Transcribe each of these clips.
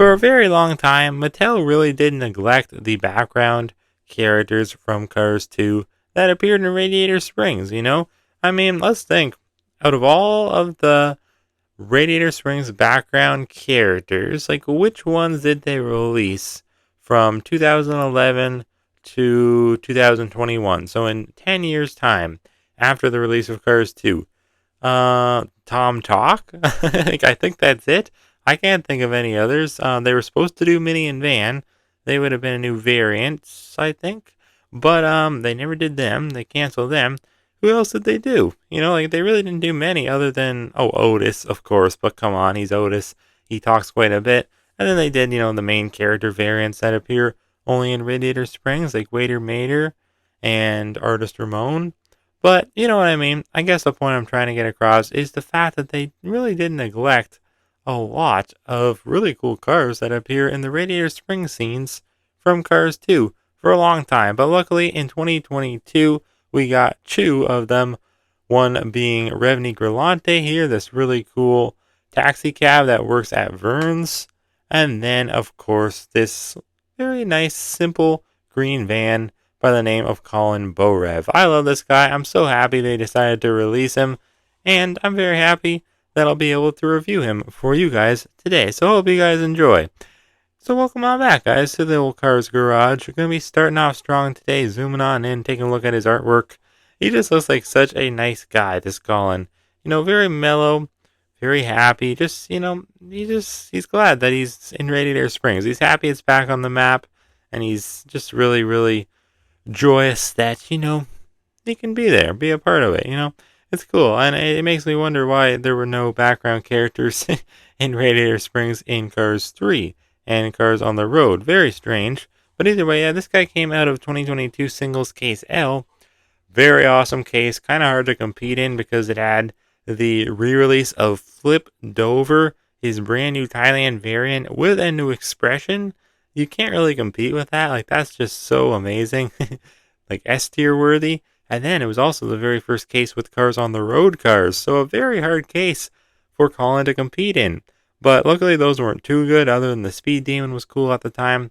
For a very long time, Mattel really did neglect the background characters from Cars 2 that appeared in Radiator Springs, you know? I mean, let's think. Out of all of the Radiator Springs background characters, like which ones did they release from 2011 to 2021? So in 10 years' time, after the release of Cars 2. Tom Talk? Like, I think that's it. I can't think of any others. They were supposed to do Mini and Van. They would have been a new variant, I think. But they never did them. They canceled them. Who else did they do? You know, like they really didn't do many other than Otis, of course. But come on, he's Otis. He talks quite a bit. And then they did, the main character variants that appear only in Radiator Springs, like Waiter Mater and Artist Ramon. But you know what I mean. I guess the point I'm trying to get across is the fact that they really did neglect a lot of really cool cars that appear in the Radiator Springs scenes from Cars 2 for a long time. But luckily in 2022, we got two of them. One being Revney Grillante here, this really cool taxi cab that works at Vern's. And then, of course, this very nice, simple green van by the name of Colin Bohrev. I love this guy. I'm so happy they decided to release him. And I'm very happy that I'll be able to review him for you guys today. So I hope you guys enjoy. So welcome on back, guys, to the Old Cars Garage. We're going to be starting off strong today, zooming on in, taking a look at his artwork. He just looks like such a nice guy, this Colin. Very mellow, very happy. Just, he's glad that he's in Radiator Springs. He's happy it's back on the map. And he's just really, really joyous that, he can be there, be a part of it, It's cool. And it makes me wonder why there were no background characters in Radiator Springs in Cars 3 and Cars on the Road. Very strange. But either way, yeah, this guy came out of 2022 Singles Case L. Very awesome case. Kind of hard to compete in because it had the re-release of Flip Dover, his brand new Thailand variant with a new expression. You can't really compete with that. Like, that's just so amazing. Like, S-tier worthy. And then it was also the very first case with Cars on the Road cars. So a very hard case for Colin to compete in. But luckily those weren't too good, other than the Speed Demon was cool at the time.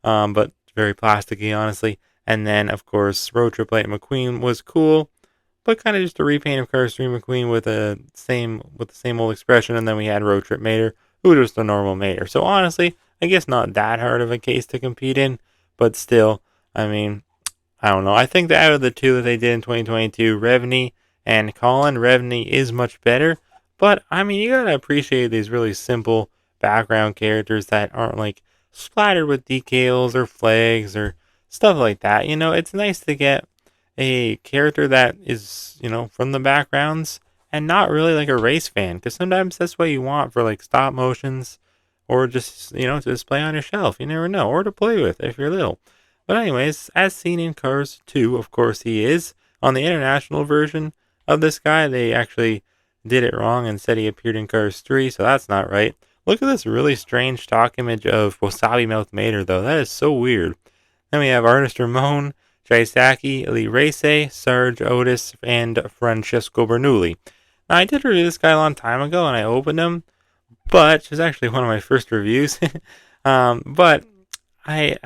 But very plasticky, honestly. And then, of course, Road Trip Light McQueen was cool. But kind of just a repaint of Cars 3 McQueen with the same old expression. And then we had Road Trip Mater, who was just a normal Mater. So honestly, I guess not that hard of a case to compete in. But still, I mean, I don't know. I think that out of the two that they did in 2022, Revney and Colin, Revney is much better. But, I mean, you gotta appreciate these really simple background characters that aren't, like, splattered with decals or flags or stuff like that. It's nice to get a character that is, from the backgrounds and not really like a race fan. Because sometimes that's what you want for, like, stop motions or just, to display on your shelf. You never know. Or to play with if you're little. But anyways, as seen in Cars 2, of course he is. On the international version of this guy, they actually did it wrong and said he appeared in Cars 3, so that's not right. Look at this really strange stock image of Wasabi Mouth Mater, though. That is so weird. Then we have Artist Ramon, Jaisaki, Lee Race, Sarge Otis, and Francesco Bernoulli. Now, I did review this guy a long time ago, and I opened him, but it was actually one of my first reviews. But I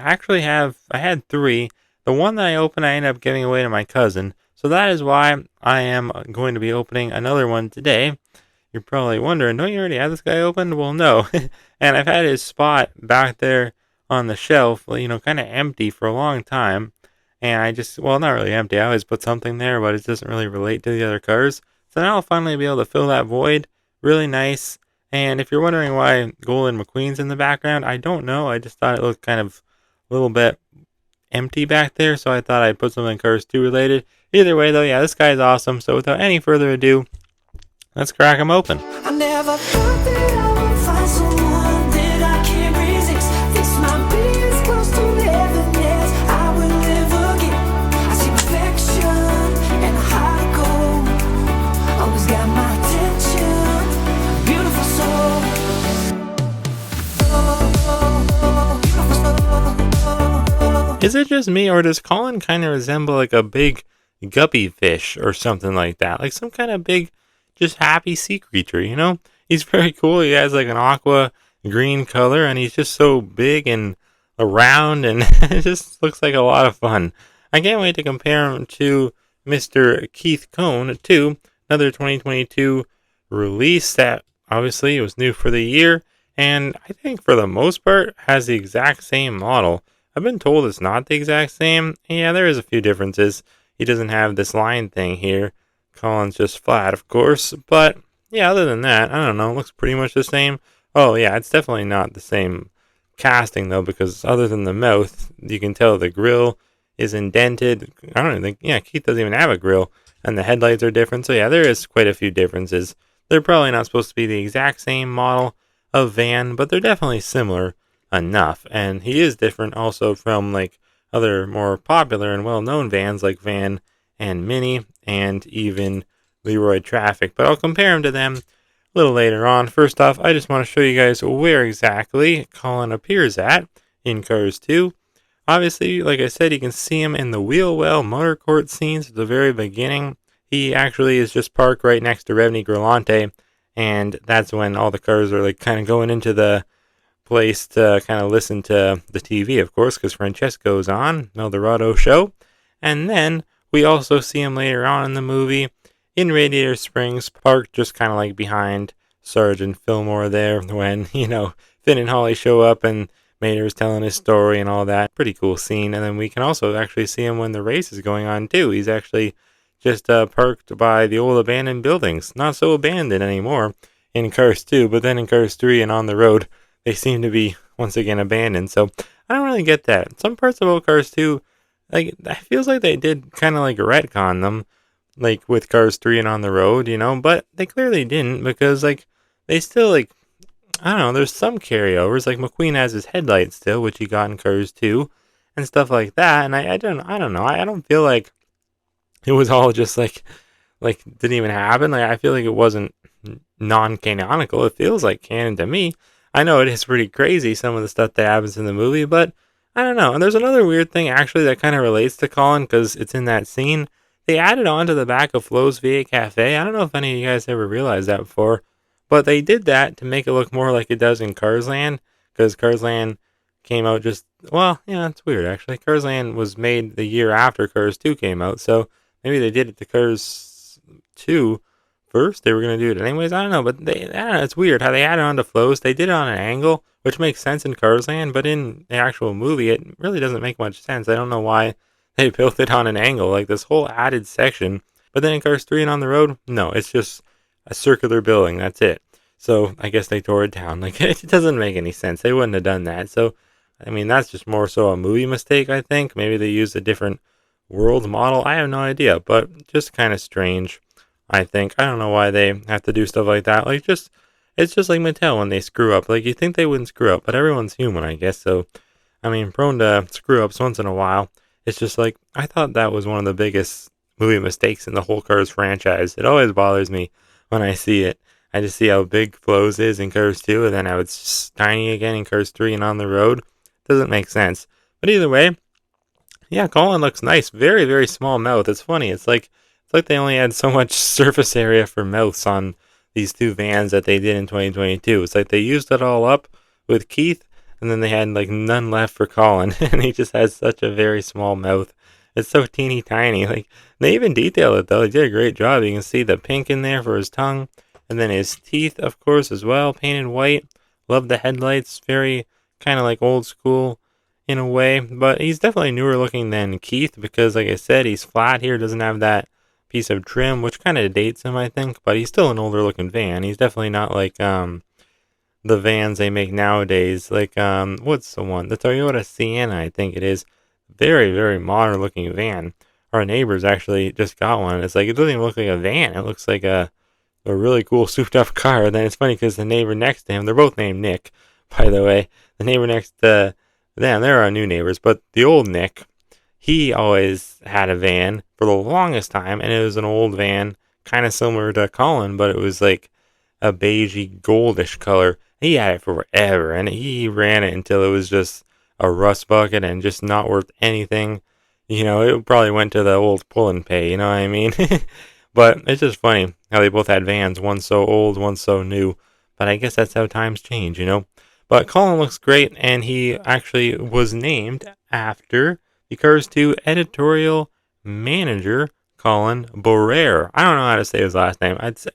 had three. The one that I opened, I ended up giving away to my cousin. So that is why I am going to be opening another one today. You're probably wondering, don't you already have this guy opened? Well, no. And I've had his spot back there on the shelf, kind of empty for a long time. And not really empty. I always put something there, but it doesn't really relate to the other cars. So now I'll finally be able to fill that void. Really nice. And if you're wondering why Golden McQueen's in the background, I don't know. I just thought it looked kind of a little bit empty back there, so I thought I'd put something Cars 2 related. Either way, though, yeah, this guy's awesome. So without any further ado, let's crack him open. I never thought that I would find someone that I can't resist. This might be as close to heaven as I will ever get. I see perfection and a heart of gold. Always got my attention. Beautiful soul. Is it just me, or does Colin kind of resemble like a big guppy fish or something like that? Like some kind of big, just happy sea creature, He's very cool. He has like an aqua green color, and he's just so big and around, and it just looks like a lot of fun. I can't wait to compare him to Mr. Keith Cone, too, another 2022 release that obviously was new for the year, and I think for the most part has the exact same model. I've been told it's not the exact same. Yeah, there is a few differences. He doesn't have this line thing here. Colin's just flat, of course, but yeah, other than that, I don't know, it looks pretty much the same. Oh yeah, it's definitely not the same casting though, because other than the mouth, you can tell the grill is indented. I don't even think, yeah, Keith doesn't even have a grill, and the headlights are different. So yeah, there is quite a few differences. They're probably not supposed to be the exact same model of van, but they're definitely similar enough. And he is different also from like other more popular and well-known vans like Van and Mini and even Leroy Traffic. But I'll compare him to them a little later on. First off, I just want to show you guys where exactly Colin appears at in Cars 2. Obviously, like I said, you can see him in the wheel well motor court scenes at the very beginning. He actually is just parked right next to Revney Grillante, and that's when all the cars are like kind of going into the place to kind of listen to the TV, of course, because Francesco's on Eldorado show. And then we also see him later on in the movie in Radiator Springs, parked just kind of like behind Sergeant Fillmore there when, Finn and Holly show up and Mater's telling his story and all that. Pretty cool scene. And then we can also actually see him when the race is going on too. He's actually just parked by the old abandoned buildings. Not so abandoned anymore in Cars 2, but then in Cars 3 and on the road, they seem to be once again abandoned. So I don't really get that. Some parts of Cars 2, like, it feels like they did kind of like retcon them, like with Cars 3 and on the road, but they clearly didn't, because like they still like, I don't know, there's some carryovers. Like McQueen has his headlights still, which he got in Cars 2 and stuff like that. And I don't know. I don't feel like it was all just like didn't even happen. Like I feel like it wasn't non-canonical. It feels like canon to me. I know it is pretty crazy, some of the stuff that happens in the movie, but I don't know. And there's another weird thing actually that kind of relates to Colin, because it's in that scene. They added on to the back of Flo's V8 Cafe. I don't know if any of you guys ever realized that before, but they did that to make it look more like it does in Cars Land, because Cars Land came out it's weird actually. Cars Land was made the year after Cars 2 came out, so maybe they did it to Cars 2 first. They were going to do it anyways. I don't know, but I don't know, it's weird how they added on to Flo's. They did it on an angle, which makes sense in Cars Land, but in the actual movie, it really doesn't make much sense. I don't know why they built it on an angle, like this whole added section. But then in Cars 3 and on the road, no, it's just a circular building. That's it. So I guess they tore it down. Like, it doesn't make any sense. They wouldn't have done that. So, I mean, that's just more so a movie mistake, I think. Maybe they used a different world model. I have no idea, but just kind of strange, I think. I don't know why they have to do stuff like that. Like, it's just like Mattel when they screw up. Like, you think they wouldn't screw up, but everyone's human, I guess. So, I mean, prone to screw ups once in a while. It's just like, I thought that was one of the biggest movie mistakes in the whole Cars franchise. It always bothers me when I see it. I just see how big Flo's is in Cars 2, and then how it's tiny again in Cars 3 and on the road. Doesn't make sense. But either way, yeah, Colin looks nice. Very, very small mouth. It's funny. It's like they only had so much surface area for mouths on these two vans that they did in 2022. It's like they used it all up with Keith, and then they had like none left for Colin, and he just has such a very small mouth. It's so teeny tiny. Like, they even detailed it though. They did a great job. You can see the pink in there for his tongue, and then his teeth, of course, as well, painted white. Love the headlights. Very kind of like old school in a way, but he's definitely newer looking than Keith, because like I said, he's flat here, doesn't have that piece of trim, which kind of dates him, I think, but he's still an older looking van. He's definitely not like the vans they make nowadays, like what's the one, the Toyota Sienna, I think it is. Very, very modern looking van. Our neighbors actually just got one. It's like, it doesn't even look like a van, it looks like a really cool souped up car. And then it's funny because the neighbor next to him, they're both named Nick, by the way. The neighbor next to them, they're our new neighbors, but the old Nick, he always had a van for the longest time, and it was an old van, kind of similar to Colin, but it was like a beigey goldish color. He had it forever, and he ran it until it was just a rust bucket and just not worth anything. It probably went to the old pull and pay, you know what I mean? But it's just funny how they both had vans, one so old, one so new. But I guess that's how times change, But Colin looks great, and he actually was named after the Cars 2 editorial manager, Colin Bohrev. I don't know how to say his last name. It's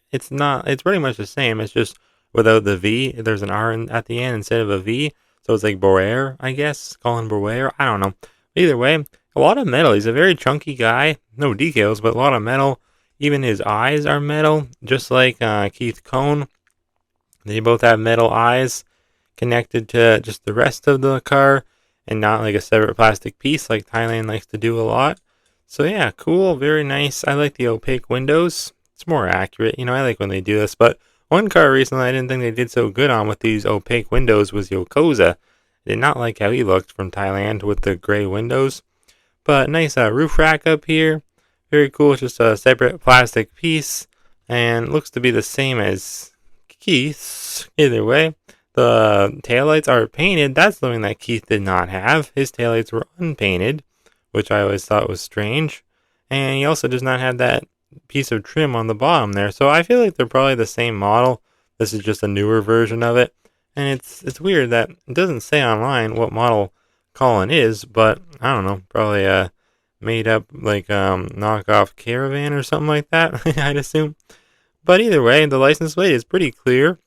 pretty much the same. It's just without the V. There's an R at the end instead of a V. So it's like Bohrev, I guess. Colin Bohrev. I don't know. Either way, a lot of metal. He's a very chunky guy. No decals, but a lot of metal. Even his eyes are metal, just like Keith Cone. They both have metal eyes connected to just the rest of the car and not like a separate plastic piece like Thailand likes to do a lot. So yeah, cool, very nice. I like the opaque windows. It's more accurate. I like when they do this. But one car recently I didn't think they did so good on with these opaque windows was Yokoza. I did not like how he looked from Thailand with the gray windows. But nice roof rack up here. Very cool. It's just a separate plastic piece. And looks to be the same as Keith's. Either way. The taillights are painted. That's something that Keith did not have. His taillights were unpainted, which I always thought was strange. And he also does not have that piece of trim on the bottom there. So I feel like they're probably the same model. This is just a newer version of it. And it's weird that it doesn't say online what model Colin is, but I don't know, probably made up like knockoff Caravan or something like that, I'd assume. But either way, the license plate is pretty clear.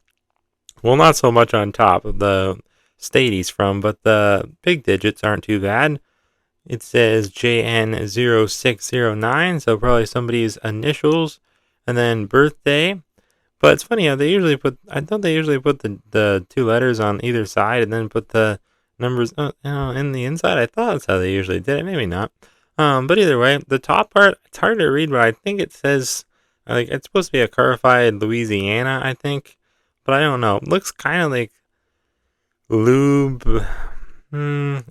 Well, not so much on top of the state he's from, but the big digits aren't too bad. It says JN0609, so probably somebody's initials, and then birthday. But it's funny how they usually put, I thought they usually put the two letters on either side and then put the numbers in the inside. I thought that's how they usually did it. Maybe not. But either way, the top part, it's hard to read, but I think it says, like, it's supposed to be a carified Louisiana, I think. But I don't know. It looks kind of like Lubesy. I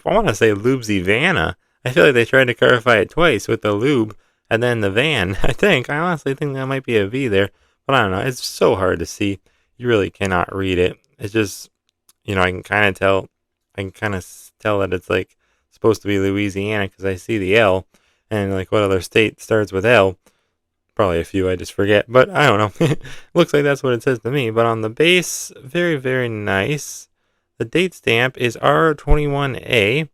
want to say Lubesy Vanna. I feel like they tried to clarify it twice with the lube and then the van. I honestly think that might be a V there. But I don't know. It's so hard to see. You really cannot read it. It's just, I can kind of tell. I can kind of tell that it's like supposed to be Louisiana because I see the L. And like what other state starts with L? Probably a few, I just forget, but I don't know. Looks like that's what it says to me. But on the base, very, very nice. The date stamp is R21A.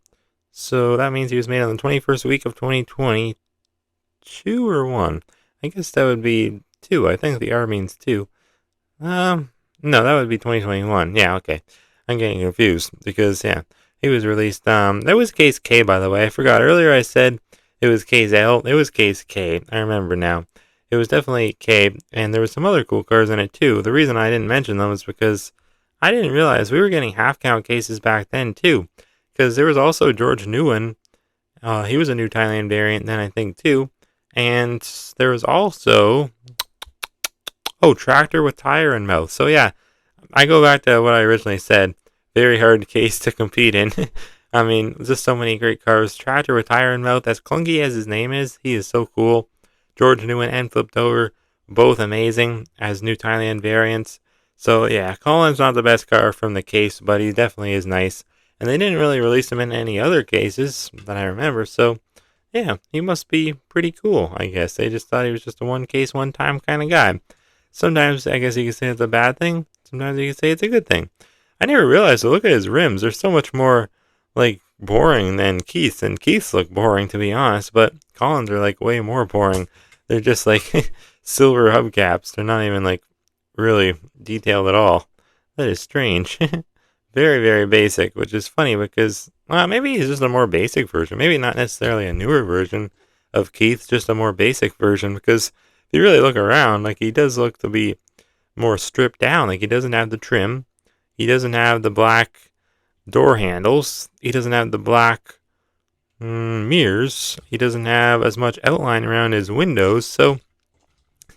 So that means he was made on the 21st week of 2022 or 1. I guess that would be 2. I think the R means 2. No, that would be 2021. Yeah, okay. I'm getting confused because, yeah, he was released. That was case K, by the way. I forgot. Earlier I said it was case L. It was case K. I remember now. It was definitely K, and there was some other cool cars in it too. The reason I didn't mention them is because I didn't realize we were getting half-count cases back then too. Because there was also George Nguyen. He was a new Thailand variant then, I think, too. And there was also, tractor with tire and mouth. So yeah, I go back to what I originally said. Very hard case to compete in. I mean, just so many great cars. Tractor with tire and mouth, as clunky as his name is, he is so cool. George Nguyen and Flipped Over, both amazing as new Thailand variants. So yeah, Colin's not the best car from the case, but he definitely is nice. And they didn't really release him in any other cases that I remember. So yeah, he must be pretty cool, I guess. They just thought he was just a one case, one time kind of guy. Sometimes I guess you could say it's a bad thing. Sometimes you could say it's a good thing. I never realized, look at his rims. They're so much more like boring than Keith's, and Keith's look boring to be honest, but Colin's are like way more boring. They're just like silver hubcaps. They're not even like really detailed at all. That is strange. Very, very basic, which is funny because maybe he's just a more basic version. Maybe not necessarily a newer version of Keith, just a more basic version, because if you really look around, like he does look to be more stripped down. Like he doesn't have the trim. He doesn't have the black door handles. He doesn't have the black mirrors. He doesn't have as much outline around his windows. So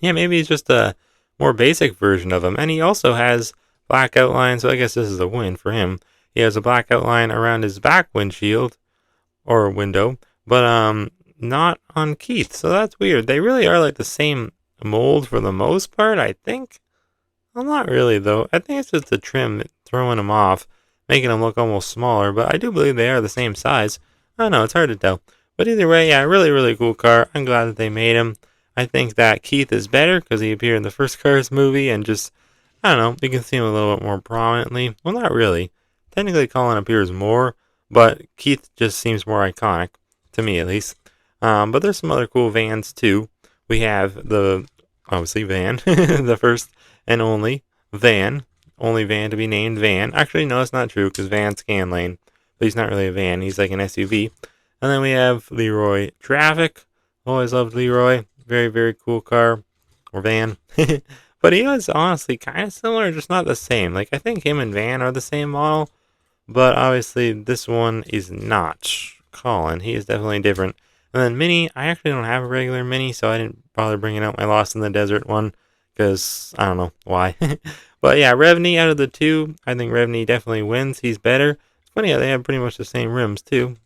yeah, maybe he's just a more basic version of him. And he also has black outline, so I guess this is a win for him. He has a black outline around his back windshield or window, but not on Keith. So that's weird. They really are like the same mold for the most part, I think. Well, not really though. I think it's just the trim throwing them off, making them look almost smaller, but I do believe they are the same size. I don't know, it's hard to tell. But either way, yeah, really, really cool car. I'm glad that they made him. I think that Keith is better because he appeared in the first Cars movie and just, I don't know, you can see him a little bit more prominently. Well, not really. Technically, Colin appears more, but Keith just seems more iconic, to me at least. But there's some other cool vans too. We have the, obviously, van, the first and only only van to be named Van. Actually, no, it's not true, because Van Scanlane, but he's not really a van, he's like an SUV. And then we have Leroy Traffic. Always loved Leroy. Very, very cool car, or van. But he was honestly kind of similar, just not the same. Like, I think him and Van are the same model, but obviously this one is not. Colin, he is definitely different. And then Mini, I actually don't have a regular Mini, so I didn't bother bringing out my Lost in the Desert one, because I don't know why. But yeah, Revney, out of the two, I think Revney definitely wins. He's better. It's funny how they have pretty much the same rims too,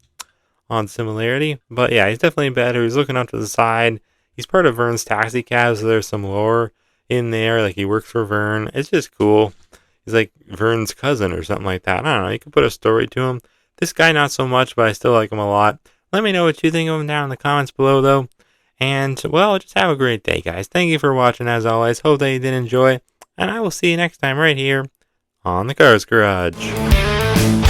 on similarity. But yeah, he's definitely better. He's looking up to the side. He's part of Vern's taxi cab, so there's some lore in there. Like, he works for Vern. It's just cool. He's like Vern's cousin or something like that. I don't know. You could put a story to him. This guy, not so much, but I still like him a lot. Let me know what you think of him down in the comments below, though. And, well, just have a great day, guys. Thank you for watching, as always. Hope that you did enjoy. And I will see you next time right here on the Cars Garage.